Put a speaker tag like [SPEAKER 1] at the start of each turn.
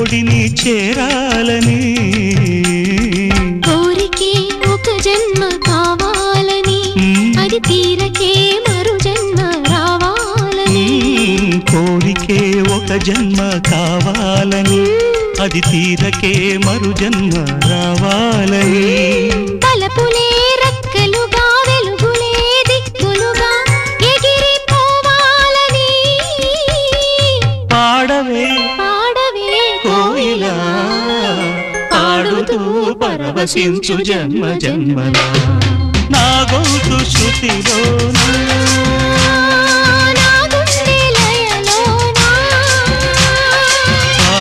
[SPEAKER 1] ఒడిని చేరాలని
[SPEAKER 2] కోరికే ఒక జన్మ కావాలని అది తీరకే మరు జన్మ రావాలని
[SPEAKER 1] కోరికే ఒక జన్మ కావాలని అది తీరకే మరు జన్మ రావాలని
[SPEAKER 2] తలపులే రెక్కలుగా వెలుగులే దిక్కులుగా ఎగిరిపోవాలని
[SPEAKER 1] పాడవే
[SPEAKER 2] పాడవే
[SPEAKER 1] కోయిలా పాడుతూ పరవశించు జన్మ జన్మలా నా గొంతు శృతిలోనా